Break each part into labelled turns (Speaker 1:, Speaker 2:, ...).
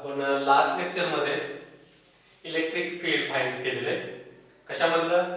Speaker 1: आपण last lecture मध्ये electric field find केलेले. कशामधलं?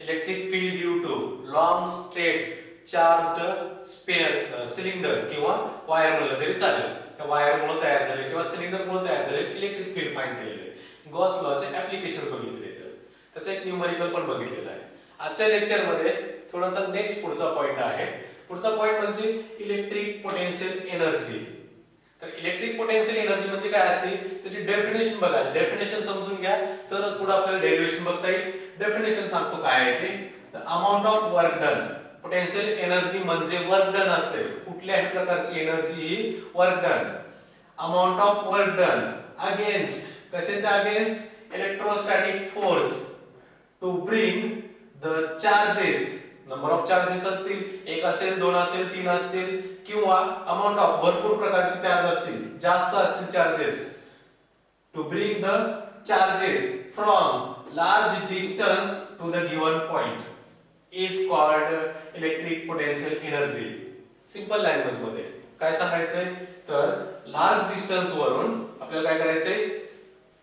Speaker 1: Electric field due to long straight charged sphere cylinder किंवा वायर म्हणलं तरी चालेल. त्या वायरमुळे तयार झाले किंवा सिलेंडरमुळे तयार झाले इलेक्ट्रिक फील्ड फाइंड केलेले. गॉस लॉचे ऍप्लिकेशन बघितले तर त्याचं एक न्यूमरिकल पण बघितलेलं आहे. आजच्या लेक्चर मध्ये थोडासा नेक्स्ट पुढचा पॉइंट आहे. पुढचा पॉइंट म्हणजे इलेक्ट्रिक पोटेन्शियल एनर्जी. तर इलेक्ट्रिक पोटेन्शियल एनर्जी म्हणजे काय असते त्याची डेफिनेशन बघा. डेफिनेशन समजून घ्या तरच पुढे आपल्याला डेरिव्हेशन बघता येईल. डेफिनेशन सांगतो काय आहे ते. The amount of work done. Potential energy म्हणजे वर्क डन असते. कुठल्याही प्रकारची एनर्जी ही work done. Amount of work done against कशाच्या against? Electrostatic force to bring the charges. Number of charges असतील, एक असेल, दोन असेल, तीन असतील किंवा अमाउंट ऑफ भरपूर प्रकारचे चार्ज असतील, जास्त असतील charges. To bring the charges from large distance to the given point is called electric potential energy. Simple language मध्ये काय सांगायचंय तर लार्ज डिस्टन्स वरून आपल्याला काय करायचंय?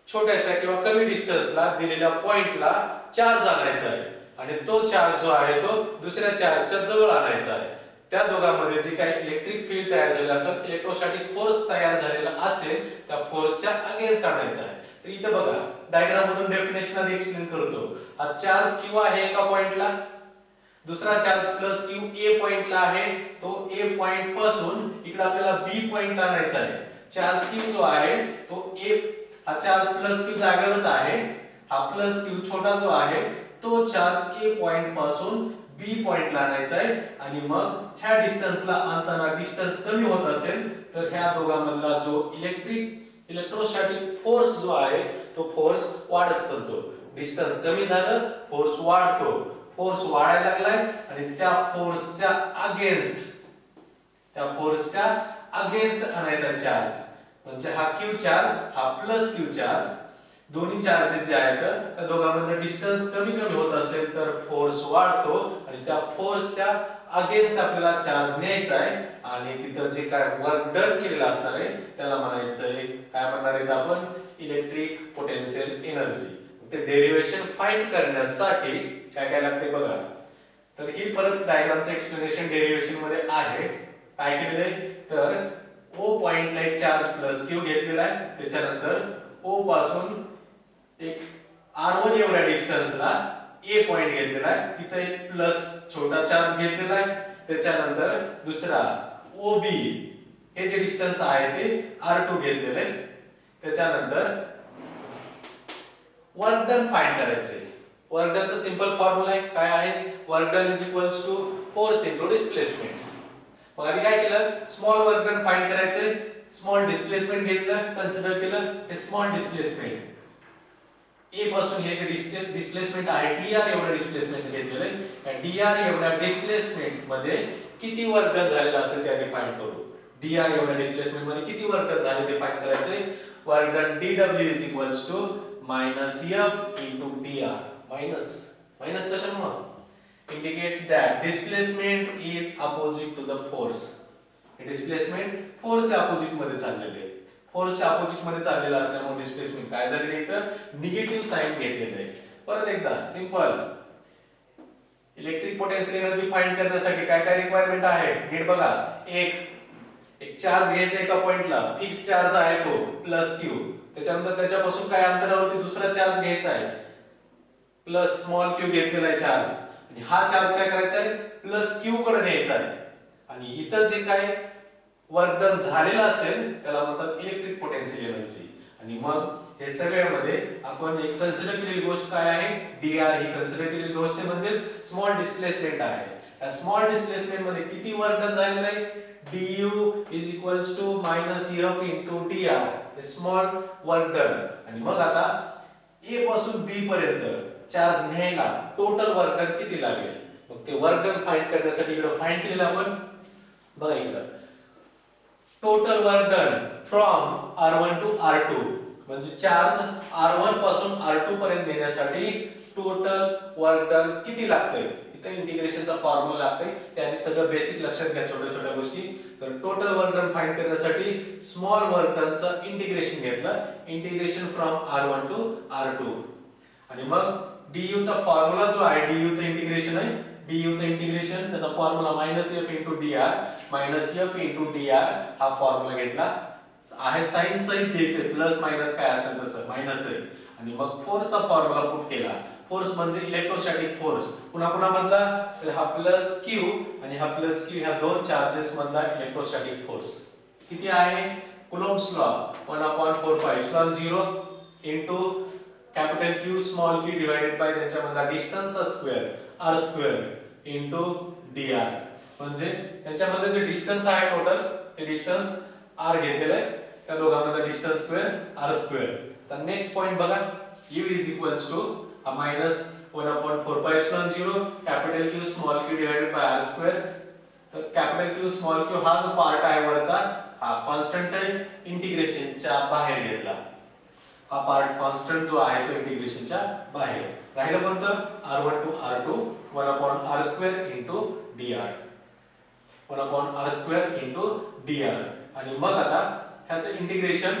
Speaker 1: छोट्याशा किंवा कमी डिस्टन्सला दिलेल्या पॉइंटला चार्ज आणायचा आहे आणि तो चार्ज जो आहे तो दुसऱ्या चार्जच्या जवळ आणायचा आहे. त्या दोघांमध्ये जी काही इलेक्ट्रिक फील्ड तयार झालेला असेल, इलेक्ट्रोस्टॅटिक फोर्स तयार झालेला असेल, त्या फोर्सच्या अगेन्स्ट आणायचा आहे. तर इथे बघा डायग्राम मधून डेफिनेशन आधी एक्सप्लेन करतो. हा चार्ज क्यू आहे एका पॉइंटला, दुसरा चार्ज प्लस क्यू ए पॉइंटला आहे. तो ए पॉइंट पासून इकडे आपल्याला बी पॉइंटला आणायचा आहे. चार्ज क्यू जो आहे तो ए, हा चार्ज प्लस क्यू जागेवरच आहे. हा प्लस क्यू छोटा जो आहे तो चार्ज ए पॉइंट पासून बी पॉइंटला आणायचा आहे आणि मग ह्या डिस्टन्सला आणताना डिस्टन्स कमी होत असेल तर ह्या दोघांमधला जो इलेक्ट्रोस्टॅटिक फोर्स जो आहे तो फोर्स वाढत चालतो. डिस्टन्स कमी झालं, फोर्स वाढतो. फोर्स वाढायला लागलाय आणि त्या फोर्सच्या अगेन्स्ट आणायचा चार्ज. म्हणजे हा क्यू चार्ज, हा प्लस क्यू चार्ज, दोन्ही चार्जेस जे आहेत त्या दोघांमध्ये डिस्टन्स कमी होत असेल तर फोर्स वाढतो आणि त्या फोर्सच्या अगेन्स्ट आपल्याला चार्ज न्यायचा आहे आणि तिथं जे काय वर्क डन केलेलं असणार आहे त्याला म्हणायचंय काय म्हणणार आहेत आपण? Electric potential energy. ते डेरिव्हेशन फाइंड करण्यासाठी काय काय लागते बघा. तर ही परत डायग्रामचं एक्सप्लेनेशन डेरिव्हेशन मध्ये आहे. काय केलेलं आहे तर ओ पॉइंटला एक चार्ज प्लस क्यू घेतलेला आहे. त्याच्यानंतर ओ पासून एक R1 एवढ्या डिस्टन्सला ए पॉइंट घेतलेला आहे. तिथे एक प्लस छोटा चार्ज घेतलेला आहे. त्याच्यानंतर दुसरा OB हे जे डिस्टन्स आहे ते R2 घेतलेलं आहे. त्याच्यानंतर वर्क डन फाइंड करायचंय. वर्क डनचा सिंपल फॉर्म्युला आहे काय आहे? Work done is equals to force into displacement. मग आधी काय केलं? स्मॉल वर्क डन फाइंड करायचंय. स्मॉल डिस्प्लेसमेंट घेतलं, कन्सिडर केलं. हे स्मॉल डिस्प्लेसमेंट ए पासून हे जे डिस्प्लेसमेंट आहे dr एवढं डिस्प्लेसमेंट घेतलेलं आहे. या dr एवढ्या डिस्प्लेसमेंट मध्ये किती वर्क डन झालेलं असेल ते आधी फाइंड करू. dr एवढ्या डिस्प्लेसमेंट मध्ये किती वर्क डन झाले ते फाइंड करायचंय. Work done dw is equals to minus f into dr. Minus कशामुळे? indicates that displacement is opposite to the force. हे डिस्प्लेसमेंट फोर्सच्या अपोजिट मध्ये चाललेले आहे. फोर्सच्या अपोजिट मध्ये चाललेला असल्यामुळे डिस्प्लेसमेंट काय झालेलं आहे तर निगेटिव्ह साइन घेतलेलं आहे. परत एकदा simple electric potential energy find करण्यासाठी काय काय रिक्वायरमेंट आहे नीट बघा. एक चार्ज घ्यायचा एका पॉइंटला, फिक्स चार्ज आहे तो प्लस क्यू. त्याच्यानंतर त्याच्यापासून काय अंतरावरती दुसरा चार्ज घ्यायचा आहे प्लस स्मॉल क्यू घेतलेला आहे चार्ज आणि हा चार्ज काय करायचा आहे प्लस क्यू कडे न्यायचा आहे आणि इथं जे काय वर्क डन झालेलं असेल त्याला म्हणतात इलेक्ट्रिक पोटेन्शियल एनर्जी. आणि मग हे सगळ्यामध्ये आपण एक कन्सिडर केलेली गोष्ट काय आहे? dr ही कन्सिडर केलेली गोष्ट म्हणजे स्मॉल डिस्प्लेसमेंट आहे. या स्मॉल डिस्प्लेसमेंट मध्ये किती वर्क डन झालेलं आहे? du is equals to minus f into dr. हे स्मॉल वर्क डन. आणि मग आता a पासून b पर्यंत चार्ज न्यायला टोटल वर्क डन किती लागेल? मग ते वर्क डन फाइंड करण्यासाठी इकडे फाइंड केलेलं आपण बघा. इकडे total work done from R1 to R2 म्हणजे चार्ज R1 पासून R2 पर्यंत नेण्यासाठी टोटल वर्क डन किती लागतंय? इथे इंटिग्रेशनचा फॉर्म्युला लागतंय. त्याने सगळं बेसिक लक्षात घ्या छोट्या छोट्या गोष्टी. तर टोटल वर्क डन फाइंड करण्यासाठी स्मॉल वर्क डनचं इंटिग्रेशन घेतलं, integration from r1 to r2 आणि मग du चा फॉर्म्युला जो आहे du चं इंटिग्रेशन आहे, du चं इंटिग्रेशन त्याचा फॉर्म्युला -f * dr हा फॉर्म्युला घेतला आहे, साइन सहित घ्यायचे, प्लस मायनस काय असेल तसं मायनस आहे आणि मग फोर्सचा फॉर्म्युला पुट केला. फोर्स म्हणजे इलेक्ट्रोस्टॅटिक फोर्स, पुन्हा पुन्हा मधला तर हा प्लस क्यू आणि हा प्लस क्यू ह्या दोन चार्जेस मधला इलेक्ट्रोस्टॅटिक फोर्स किती आहे, Coulomb's law 1/4πε0 into capital Q small Q divided by त्यांच्यामधला डिस्टन्सचा square r square into dr. म्हणजे त्यांच्यामध्ये जे डिस्टन्स आहे टोटल ते डिस्टन्स r घेतलेलं आहे, त्या दोघांमधला डिस्टन्स स्क्वेअर r स्क्वेअर. तर नेक्स्ट पॉइंट बघा, u इज इक्वल्स टू हा minus 1/4πε0 capital Q small Q divided by r square. तर कॅपिटल क्यू स्मॉल क्यू हा जो पार्ट आहे वरचा हा कॉन्स्टंट आहे, इंटिग्रेशनच्या बाहेर घेतला, हा पार्ट कॉन्स्टंट जो आहे तो इंटिग्रेशनच्या बाहेर राहिलं. कोणतं r1 to r2 1/r² into dr 1/r² into dr. आणि मग आता ह्याचं इंटिग्रेशन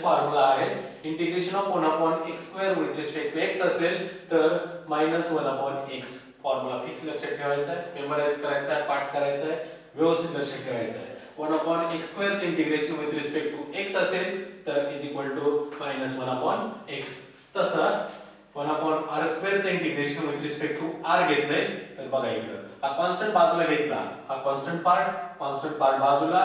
Speaker 1: फॉर्म्युला आहे, integration of 1/x² with respect to x असेल तर -1/x. फॉर्म्युला फिक्स लक्षात ठेवायचा आहे, मेमोराइज करायचा आहे, पाठ करायचा आहे, व्यवस्थित लक्षात ठेवायचा आहे. 1/x² चे integration with respect to x असेल तर इज इक्वल टू -1/x. तसं 1/r² चे integration with respect to r घेतलंय तर बघा इकडं हा कॉन्स्टंट बाजूला घेतला, हा कॉन्स्टंट पार्ट बाजूला,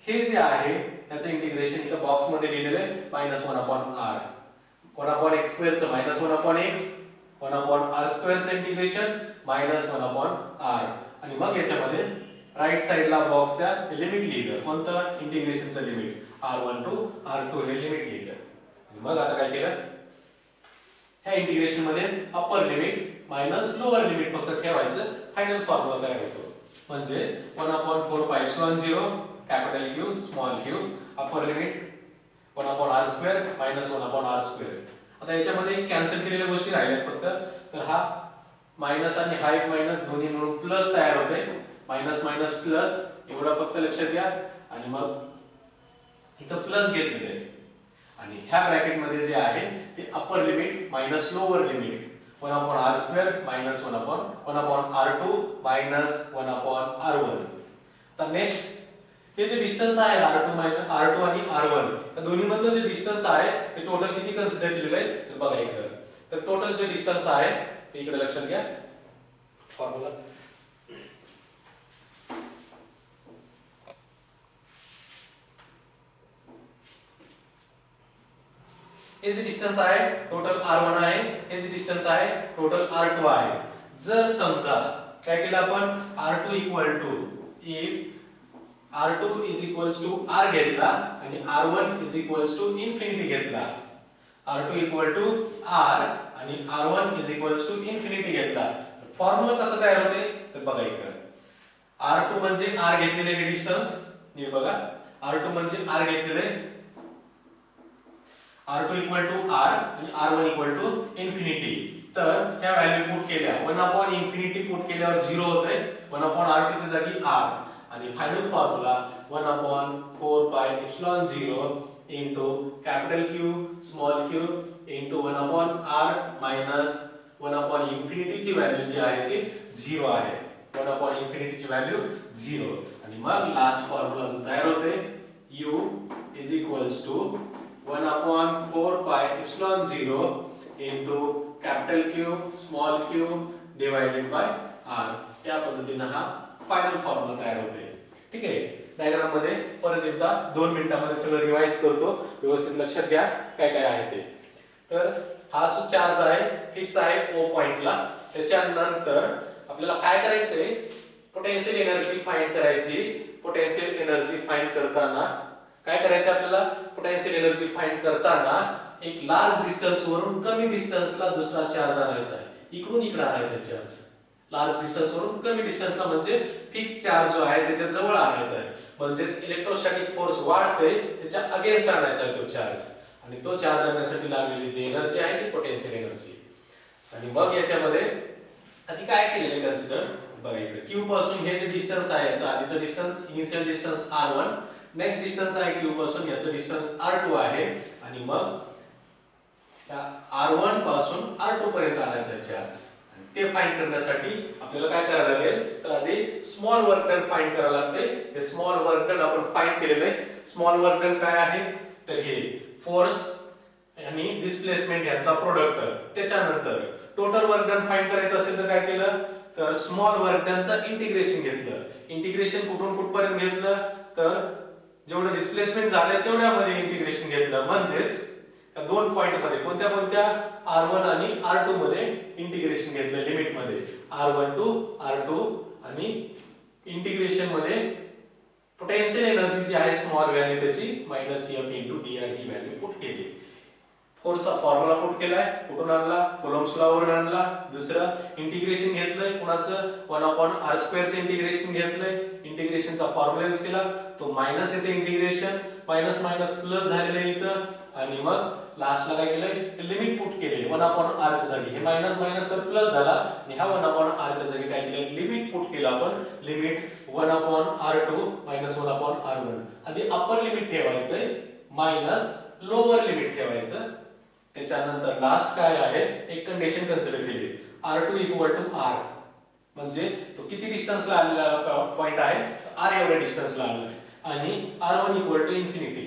Speaker 1: हे जे आहे त्याचं इंटिग्रेशन इथं बॉक्स मध्ये लिहिलेलं आहे -1/r. 1/x² चं -1/x, 1/r² चं इंटिग्रेशन -1/r. आणि मग याच्यामध्ये राइट साइडला बॉक्सच्या लिमिट लिहिलं, कोणतं इंटिग्रेशनचं लिमिट r1 टू r2 हे लिमिट लिहिलं. आणि मग आता काय केलं, ह्या इंटिग्रेशन मध्ये upper limit minus lower limit फक्त ठेवायचं, फायनल फॉर्म्युला तयार होतो. म्हणजे 1/4πε0 capital Q small Q upper limit 1/r² -1/r². आता याच्यामध्ये कॅन्सल केलेल्या गोष्टी राहिल्यात फक्त, तर हा मायनस आणि हा एक मायनस दोन्ही मिळून प्लस तयार होते, मायनस मायनस प्लस एवढं फक्त लक्षात घ्या. आणि मग इथं प्लस घेतलेलं आहे आणि ह्या ब्रॅकेट मध्ये जे आहे ते upper limit minus lower limit 1/r² -1/r2 -1/r1. तर नेक्स्ट हे जे डिस्टन्स आहे r2 आणि r1 या दोन्ही मधलं जे डिस्टन्स आहे ते टोटल किती कन्सिडर केलेलं आहे तर बघा इकडे. तर टोटल जे डिस्टन्स आहे ते इकडे लक्षात घ्या, फॉर्म्युला हे जे डिस्टन्स आहे टोटल r1 आहे, हे जे डिस्टन्स आहे टोटल r2 आहे. जर समजा काय केलं आपण r2 equal to r2 is equals to r घेतला आणि r1 is equals to infinity घेतला, r2 इक्वल टू r आणि r1 is equals to infinity घेतला. फॉर्म्युला कसा तयार होते तर बघा इकडे, r2 म्हणजे r घेतलेले हे डिस्टन्स, हे बघा r2 म्हणजे r घेतलेले, r2 इक्वल टू r आणि r1 इक्वल टू इन्फिनिटी. तर ह्या व्हॅल्यू पुट केल्या 1/इन्फिनिटी पुट केल्यावर 0 होतंय, 1/r2 च्या जागी r आणि final formula 1/4πε0 into capital Q small Q into 1/r minus infinity ची व्हॅल्यू जी आहे ती 0 आहे, 1/इन्फिनिटी ची व्हॅल्यू 0. आणि मग लास्ट फॉर्म्युला जो तयार होते u is equals to 1/4πε0 into capital Q small Q divided by r. या पद्धतीने हा फायनल फॉर्म्युला तयार होते. ठीक आहे, डायग्राम मध्ये परत एकदा 2 मिनिटांमध्ये सगळं रिवाइज करतो, व्यवस्थित लक्षात घ्या काय काय आहे ते. तर हा जो चार्ज आहे फिक्स आहे O पॉइंटला, त्याच्यानंतर आपल्याला काय करायचंय पोटेन्शियल एनर्जी फाइंड करायची. पोटेन्शियल एनर्जी फाइंड करताना काय करायचं आपल्याला, पोटेन्शियल एनर्जी फाइंड करताना एक लार्ज डिस्टन्स वरून कमी डिस्टन्सला दुसरा चार्ज आणायचा आहे, इकडून इकडे आणायचा चार्ज. लार्ज डिस्टन्स वरून कमी डिस्टन्सला म्हणजे फिक्स चार्ज जो आहे त्याच्या जवळ आणायचा आहे, म्हणजेच इलेक्ट्रोस्टॅटिक फोर्स वाढतोय त्याच्या अगेन्स्ट आणायचा आहे तो चार्ज. आणि तो चार्ज आणण्यासाठी लागलेली जी एनर्जी आहे ती पोटेन्शियल एनर्जी. आणि मग याच्यामध्ये आधी काय केलेलं कन्सिडर बघा इकडे क्यू पासून हे जे डिस्टन्स आहे याचं आधीचं distance initial distance r1, next distance आहे क्यू पासून याचं डिस्टन्स r2 आहे आणि मग या r1 पासून r2 पर्यंत आणायचा चार्ज. ते फाइंड करण्यासाठी आपल्याला काय करायला लागेल तर आधी स्मॉल वर्क डन फाइंड करावं लागते. हे स्मॉल वर्क डन आपण फाइंड केलेलं आहे. स्मॉल वर्क डन काय आहे तर हे फोर्स आणि डिस्प्लेसमेंट यांचा प्रोडक्ट. त्याच्यानंतर टोटल वर्क डन फाइंड करायचं असेल तर काय केलं तर स्मॉल वर्क डनचं इंटिग्रेशन घेतलं. इंटिग्रेशन कुठून कुठपर्यंत घेतलं तर जेवढं डिस्प्लेसमेंट झालंय तेवढ्यामध्ये इंटिग्रेशन घेतलं. म्हणजेच त्या दोन पॉइंट मध्ये कोणत्या कोणत्या r1 आणि r2 मध्ये इंटिग्रेशन घेतलं. लिमिट मध्ये r1 टू r2 आणि इंटिग्रेशन मध्ये पोटेन्शियल एनर्जी जी आहे स्मॉल व्हॅल्यू त्याची -f * dr ही व्हॅल्यू पुट केली. फोर्सचा फॉर्म्युला पुट केलाय. कुठून आणला कुलॉम्ब्स लॉ वरून आणला. दुसरं इंटिग्रेशन घेतलंय कुणाचं 1/r² चं इंटिग्रेशन घेतलंय. इंटिग्रेशनचा फॉर्म्युला यूज केला. तो मायनस येते इंटिग्रेशन मायनस मायनस प्लस झालेलं आहे इथं आणि मग लास्टला काय केलंय लिमिट पुट केली 1/r च्या जागी. हे मायनस मायनस तर प्लस झाला आणि हा 1/r च्या जागी काय केलं लिमिट पुट केलं आपण. Limit 1/r2 -1/r1. आधी अप्पर लिमिट ठेवायचंय मायनस लोअर लिमिट ठेवायचं. त्याच्यानंतर लास्ट काय आहे एक कंडिशन कन्सिडर केली r2 = r म्हणजे तो किती डिस्टन्सला आलेला पॉइंट आहे r एवढ्या डिस्टन्सला आलेला आहे आणि r1 = इन्फिनिटी.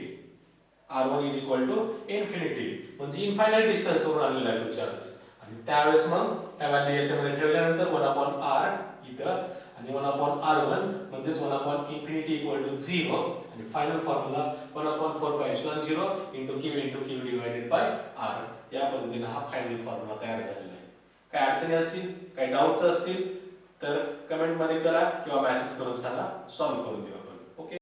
Speaker 1: r1 = इन्फिनिटी म्हणजे इनफायनाइट डिस्टन्स वरून आलेला आहे तो चार्ज. आणि त्यावेळेस मग त्या व्हॅल्यू याच्यामध्ये ठेवल्यानंतर 1/r इथं आणि 1/r1 म्हणजेच 1/∞ = 0 आणि final formula 1/4πε0 * q * q / r. या पद्धतीने हा फायनल फॉर्म्युला तयार झालेला आहे. काय अडचणी असतील काही डाउट्स असतील तर कमेंट मध्ये करा किंवा मेसेज करून सांगा. सॉल्व्ह करून देऊ.